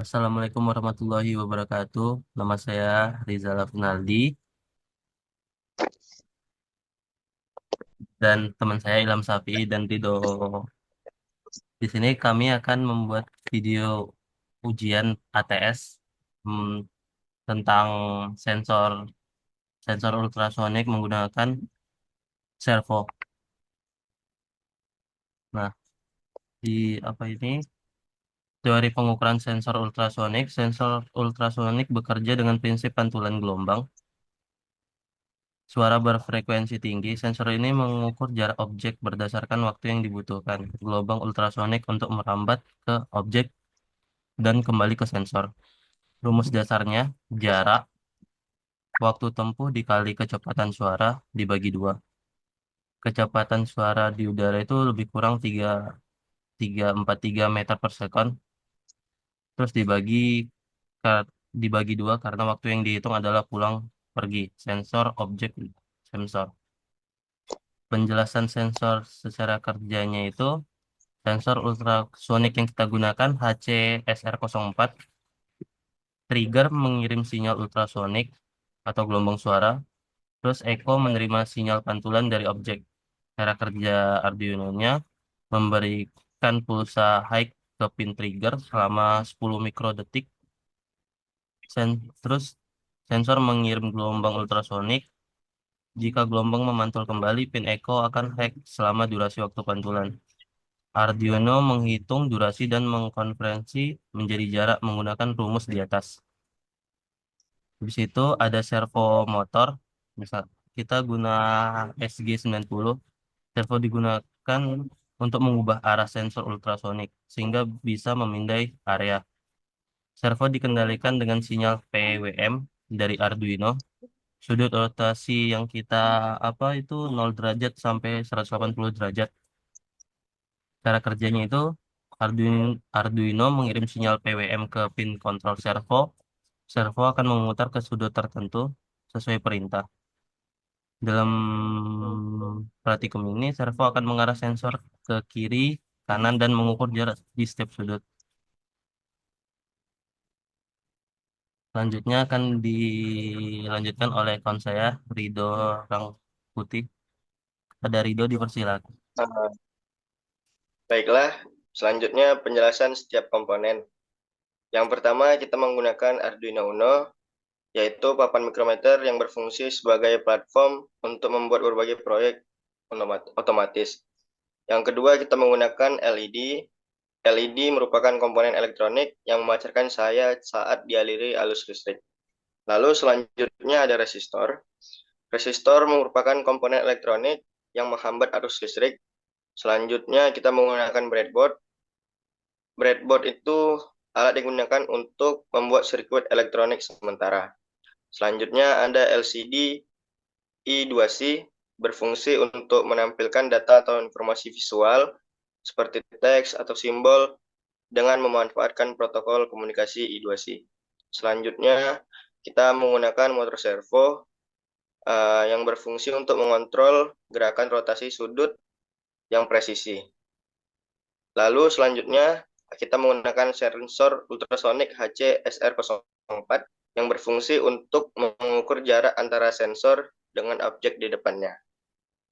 Assalamualaikum warahmatullahi wabarakatuh. Nama saya Rizal Afnaldi dan teman saya Ilham Safi dan Rido. Di sini kami akan membuat video ujian ATS hmm, tentang sensor sensor ultrasonik menggunakan servo. Nah, di apa ini? Teori pengukuran sensor ultrasonik. Sensor ultrasonik bekerja dengan prinsip pantulan gelombang. Suara berfrekuensi tinggi, sensor ini mengukur jarak objek berdasarkan waktu yang dibutuhkan. Gelombang ultrasonik untuk merambat ke objek dan kembali ke sensor. Rumus dasarnya, jarak, waktu tempuh dikali kecepatan suara dibagi dua. Kecepatan suara di udara itu lebih kurang 3,343 meter per second. Terus ka- dibagi dua karena waktu yang dihitung adalah pulang pergi. Sensor, objek, sensor. Penjelasan sensor secara kerjanya itu sensor ultrasonik yang kita gunakan HCSR04 trigger mengirim sinyal ultrasonik atau gelombang suara, terus echo menerima sinyal pantulan dari objek. Cara kerja Arduino-nya memberikan pulsa high ke pin trigger selama 10 mikrodetik. Terus sensor mengirim gelombang ultrasonik. Jika gelombang memantul kembali, pin echo akan high selama durasi waktu pantulan. Arduino menghitung durasi dan mengkonversi menjadi jarak menggunakan rumus di atas. Habis itu ada servo motor. Misal kita guna SG90. Servo digunakan untuk mengubah arah sensor ultrasonik sehingga bisa memindai area. Servo dikendalikan dengan sinyal PWM dari Arduino. Sudut rotasi yang kita apa itu 0 derajat sampai 180 derajat. Cara kerjanya itu Arduino mengirim sinyal PWM ke pin kontrol servo. Servo akan memutar ke sudut tertentu sesuai perintah. Dalam praktikum ini, servo akan mengarah sensor ke kiri, kanan, dan mengukur jarak di setiap sudut. Selanjutnya akan dilanjutkan oleh kawan saya, Rido Rangkuti. Pada Rido dipersilakan. Nah, baiklah, selanjutnya penjelasan setiap komponen. Yang pertama, kita menggunakan Arduino Uno, yaitu papan mikrometer yang berfungsi sebagai platform untuk membuat berbagai proyek otomatis. Yang kedua, kita menggunakan LED. LED merupakan komponen elektronik yang memancarkan cahaya saat dialiri arus listrik. Lalu selanjutnya ada resistor. Resistor merupakan komponen elektronik yang menghambat arus listrik. Selanjutnya kita menggunakan breadboard. Breadboard itu alat digunakan untuk membuat sirkuit elektronik sementara. Selanjutnya ada LCD I2C berfungsi untuk menampilkan data atau informasi visual seperti teks atau simbol dengan memanfaatkan protokol komunikasi I2C. Selanjutnya kita menggunakan motor servo yang berfungsi untuk mengontrol gerakan rotasi sudut yang presisi. Lalu selanjutnya kita menggunakan sensor ultrasonik HCSR04 yang berfungsi untuk mengukur jarak antara sensor dengan objek di depannya.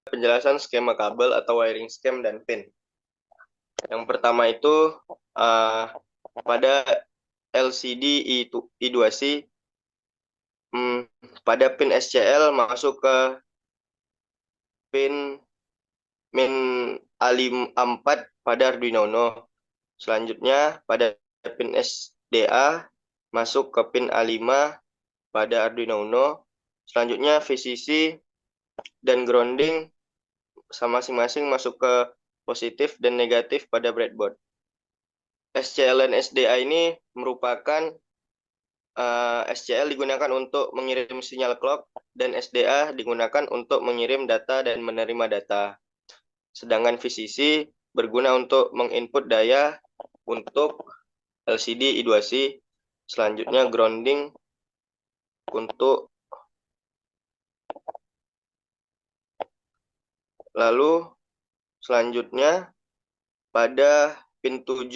Penjelasan skema kabel atau wiring scheme dan pin. Yang pertama itu uh, pada LCD I2C pada pin SCL masuk ke pin min A4 pada Arduino Uno. Selanjutnya pada pin SDA masuk ke pin A5 pada Arduino Uno. Selanjutnya VCC dan grounding masing-masing masuk ke positif dan negatif pada breadboard. SCL dan SDA ini merupakan SCL digunakan untuk mengirim sinyal clock dan SDA digunakan untuk mengirim data dan menerima data. Sedangkan VCC berguna untuk menginput daya untuk LCD I2C. Selanjutnya grounding untuk lalu selanjutnya pada pin 7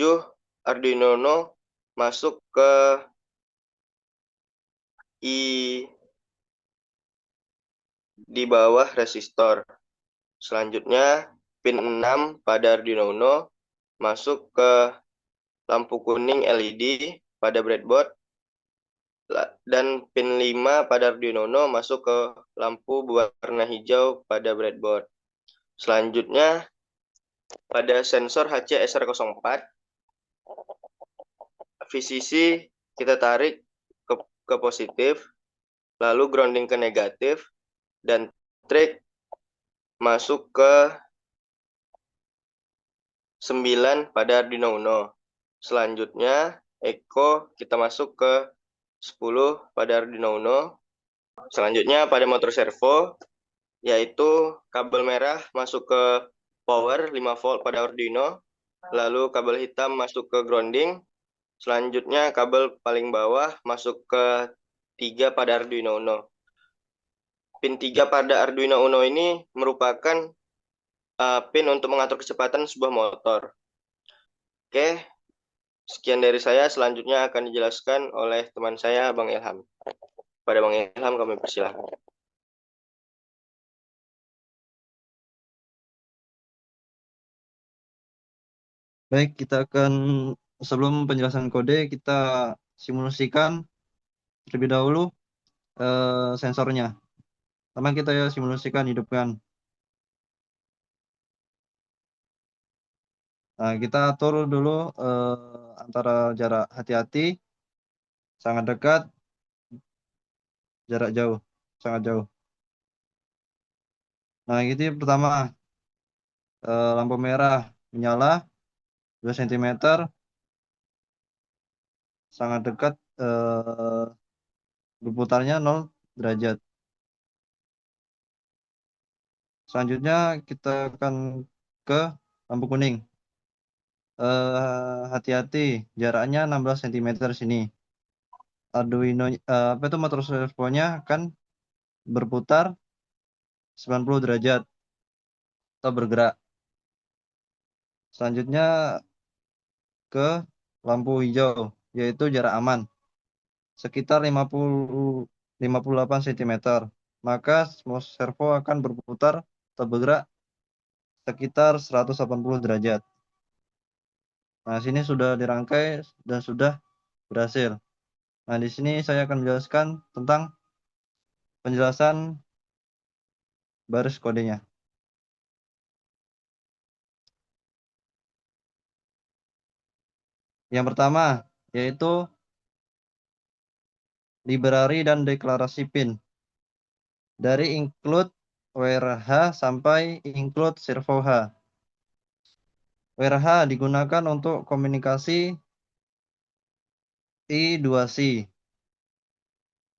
Arduino Uno masuk ke I di bawah resistor. Selanjutnya, pin 6 pada Arduino Uno masuk ke lampu kuning LED pada breadboard dan pin 5 pada Arduino Uno masuk ke lampu berwarna hijau pada breadboard. Selanjutnya, pada sensor HC-SR04, VCC kita tarik ke positif, lalu grounding ke negatif, dan track masuk ke 9 pada Arduino Uno. Selanjutnya, Echo kita masuk ke 10 pada Arduino Uno. Selanjutnya pada motor servo, yaitu kabel merah masuk ke power 5 volt pada Arduino, lalu kabel hitam masuk ke grounding, selanjutnya kabel paling bawah masuk ke 3 pada Arduino Uno. Pin 3 pada Arduino Uno ini merupakan pin untuk mengatur kecepatan sebuah motor. Oke, sekian dari saya, selanjutnya akan dijelaskan oleh teman saya, Bang Ilham. Pada Bang Ilham kami persilahkan. Baik, kita akan sebelum penjelasan kode kita simulasikan terlebih dahulu sensornya. Pertama kita simulasikan hidupkan. Nah, kita atur dulu antara jarak hati-hati, sangat dekat, jarak jauh, sangat jauh. Nah, ini pertama lampu merah menyala 2 cm, sangat dekat, berputarnya 0 derajat. Selanjutnya kita akan ke lampu kuning. Hati-hati, jaraknya 16 cm sini. Arduino apa itu motor servonya kan berputar 90 derajat atau bergerak. Selanjutnya ke lampu hijau, yaitu jarak aman sekitar 58 cm. Maka servo akan berputar atau bergerak sekitar 180 derajat. Nah, sini sudah dirangkai dan sudah berhasil. Nah, di sini saya akan menjelaskan tentang penjelasan baris kodenya. Yang pertama yaitu library dan deklarasi pin. Dari include WRH sampai include servo H. WRH digunakan untuk komunikasi I2C.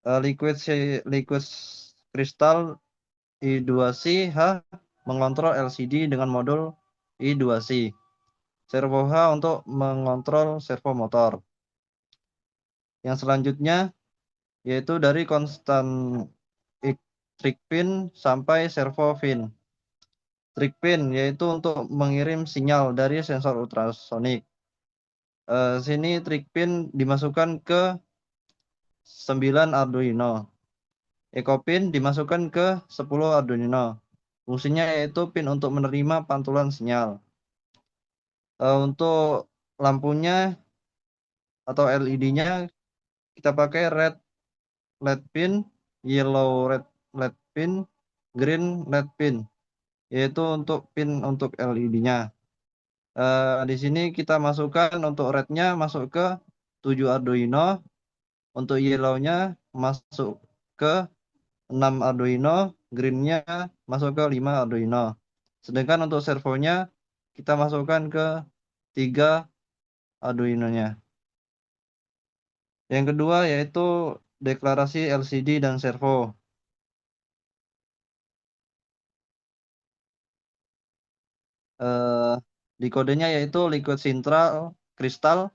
Liquid Crystal I2C H mengontrol LCD dengan modul I2C. Servo H untuk mengontrol servo motor. Yang selanjutnya yaitu dari konstan trig pin sampai servo pin. Trig pin yaitu untuk mengirim sinyal dari sensor ultrasonik. Sini trig pin dimasukkan ke 9 Arduino. Echo pin dimasukkan ke 10 Arduino. Fungsinya yaitu pin untuk menerima pantulan sinyal. Untuk lampunya atau LED-nya kita pakai red LED pin, yellow red LED pin, green LED pin, yaitu untuk pin untuk LED-nya. Di sini kita masukkan untuk red-nya masuk ke 7 Arduino, untuk yellow-nya masuk ke 6 Arduino, green-nya masuk ke 5 Arduino. Sedangkan untuk servonya kita masukkan ke 3 Arduino-nya. Yang kedua yaitu deklarasi LCD dan servo. Di kodenya yaitu liquid central kristal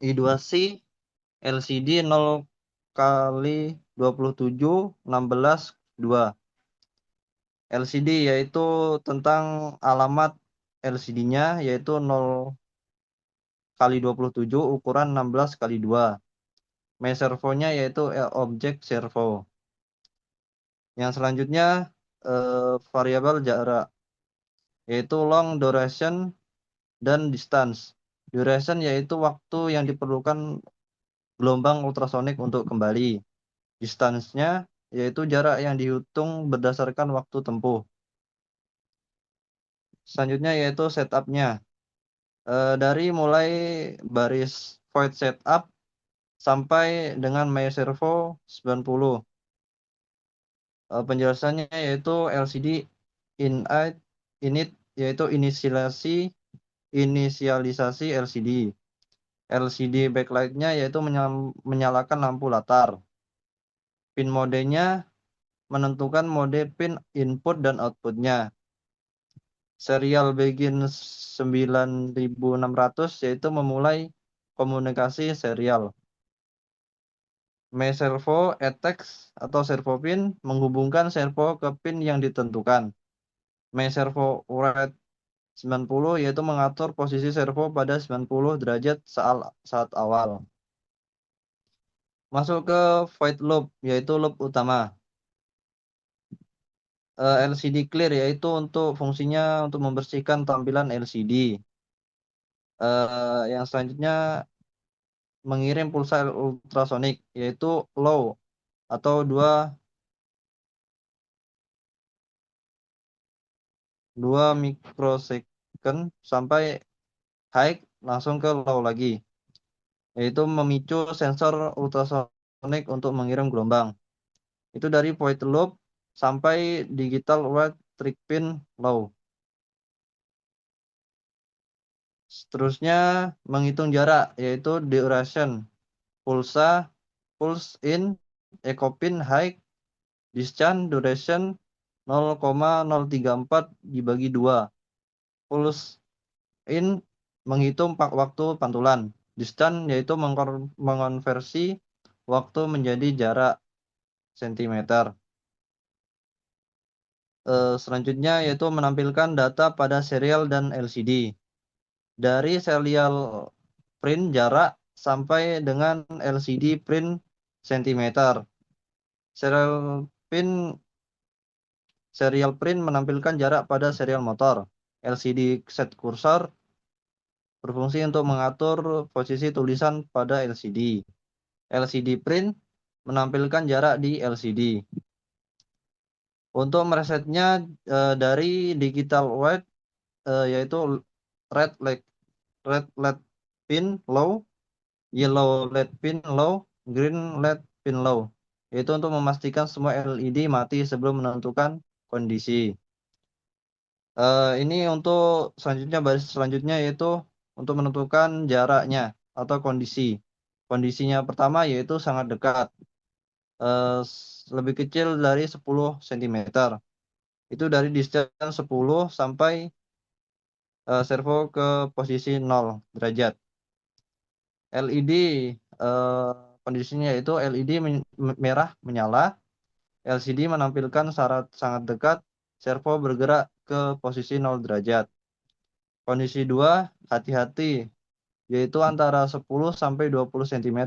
I2C LCD 0 kali 27 16 2. LCD yaitu tentang alamat LCD-nya yaitu 0 kali 27 ukuran 16 kali 2. Main servonya yaitu objek servo. Yang selanjutnya variabel jarak, yaitu long duration dan distance. Duration yaitu waktu yang diperlukan gelombang ultrasonik untuk kembali. Distance-nya yaitu jarak yang dihitung berdasarkan waktu tempuh. Selanjutnya yaitu setup-nya. Dari mulai baris void setup sampai dengan my servo 90. Penjelasannya yaitu LCD init yaitu inisialisasi LCD. LCD backlight-nya yaitu menyalakan lampu latar. Pin modenya menentukan mode pin input dan output-nya. Serial begin 9600 yaitu memulai komunikasi serial. My servo attach atau servo pin menghubungkan servo ke pin yang ditentukan. My servo write 90 yaitu mengatur posisi servo pada 90 derajat saat awal. Masuk ke void loop yaitu loop utama. LCD clear yaitu untuk fungsinya untuk membersihkan tampilan LCD. Yang selanjutnya mengirim pulsa ultrasonik yaitu low atau 2 mikrosecond sampai high langsung ke low lagi, yaitu memicu sensor ultrasonik untuk mengirim gelombang. Itu dari void loop sampai digital wide trick pin low. Seterusnya menghitung jarak yaitu duration, pulse in, echo pin high, distance duration 0,034 dibagi 2. Pulse in menghitung waktu pantulan. Distance yaitu mengonversi waktu menjadi jarak sentimeter. Selanjutnya yaitu menampilkan data pada serial dan LCD. Dari serial print jarak sampai dengan LCD print sentimeter. Serial print menampilkan jarak pada serial motor. LCD set cursor berfungsi untuk mengatur posisi tulisan pada LCD. LCD print menampilkan jarak di LCD. Untuk meresetnya dari digital wide yaitu red LED pin low, yellow LED pin low, green LED pin low. Yaitu untuk memastikan semua LED mati sebelum menentukan kondisi. Ini untuk baris selanjutnya yaitu untuk menentukan jaraknya atau kondisi. Kondisinya pertama yaitu sangat dekat, lebih kecil dari 10 cm. Itu dari distance 10 sampai servo ke posisi 0 derajat. LED kondisinya yaitu LED merah menyala, LCD menampilkan syarat sangat dekat, servo bergerak ke posisi 0 derajat. Kondisi 2, hati-hati, yaitu antara 10 sampai 20 cm.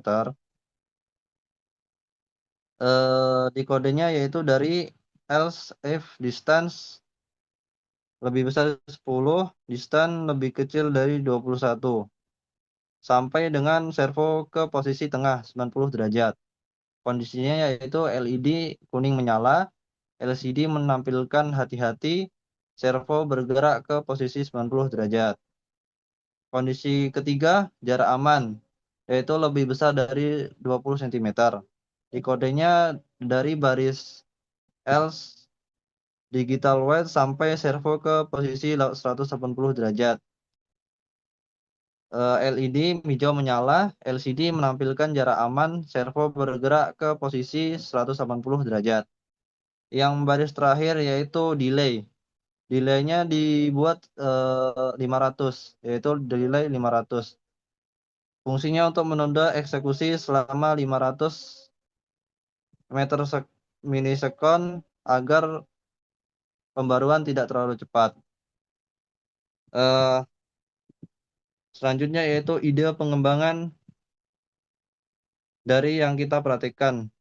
Di kodenya yaitu dari else if distance lebih besar 10, distance lebih kecil dari 21. Sampai dengan servo ke posisi tengah 90 derajat. Kondisinya yaitu LED kuning menyala, LCD menampilkan hati-hati, servo bergerak ke posisi 90 derajat. Kondisi ketiga, jarak aman, yaitu lebih besar dari 20 cm. Di kodenya dari baris else digital wide sampai servo ke posisi 180 derajat. LED hijau menyala, LCD menampilkan jarak aman, servo bergerak ke posisi 180 derajat. Yang baris terakhir yaitu delay. Delaynya dibuat 500, yaitu delay 500. Fungsinya untuk menunda eksekusi selama 500 milisekund agar pembaruan tidak terlalu cepat. Selanjutnya yaitu ide pengembangan dari yang kita praktekkan,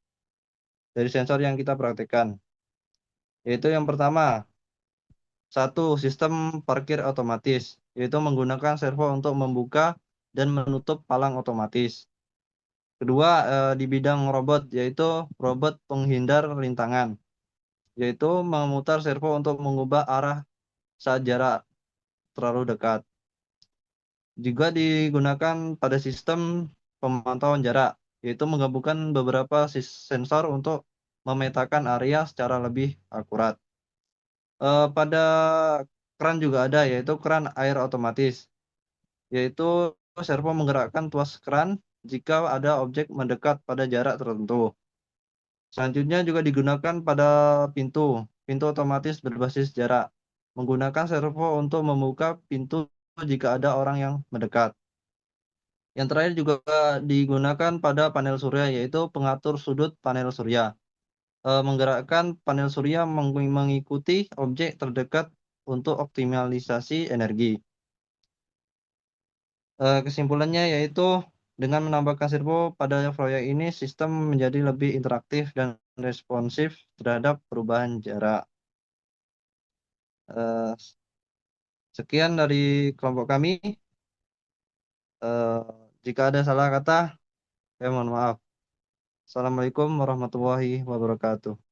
dari sensor yang kita praktekkan. Yaitu yang pertama, satu, sistem parkir otomatis, yaitu menggunakan servo untuk membuka dan menutup palang otomatis. Kedua, di bidang robot, yaitu robot penghindar rintangan, yaitu memutar servo untuk mengubah arah saat jarak terlalu dekat. Juga digunakan pada sistem pemantauan jarak, yaitu menggabungkan beberapa sensor untuk memetakan area secara lebih akurat. Pada keran juga ada, yaitu keran air otomatis, yaitu servo menggerakkan tuas keran jika ada objek mendekat pada jarak tertentu. Selanjutnya juga digunakan pada pintu otomatis berbasis jarak, menggunakan servo untuk membuka pintu jika ada orang yang mendekat. Yang terakhir juga digunakan pada panel surya, yaitu pengatur sudut panel surya. Menggerakkan panel surya mengikuti objek terdekat untuk optimalisasi energi. Kesimpulannya yaitu dengan menambahkan servo pada proyek ini, sistem menjadi lebih interaktif dan responsif terhadap perubahan jarak. Eh, Sekian dari kelompok kami. Eh, Jika ada salah kata, saya mohon maaf. Assalamualaikum warahmatullahi wabarakatuh.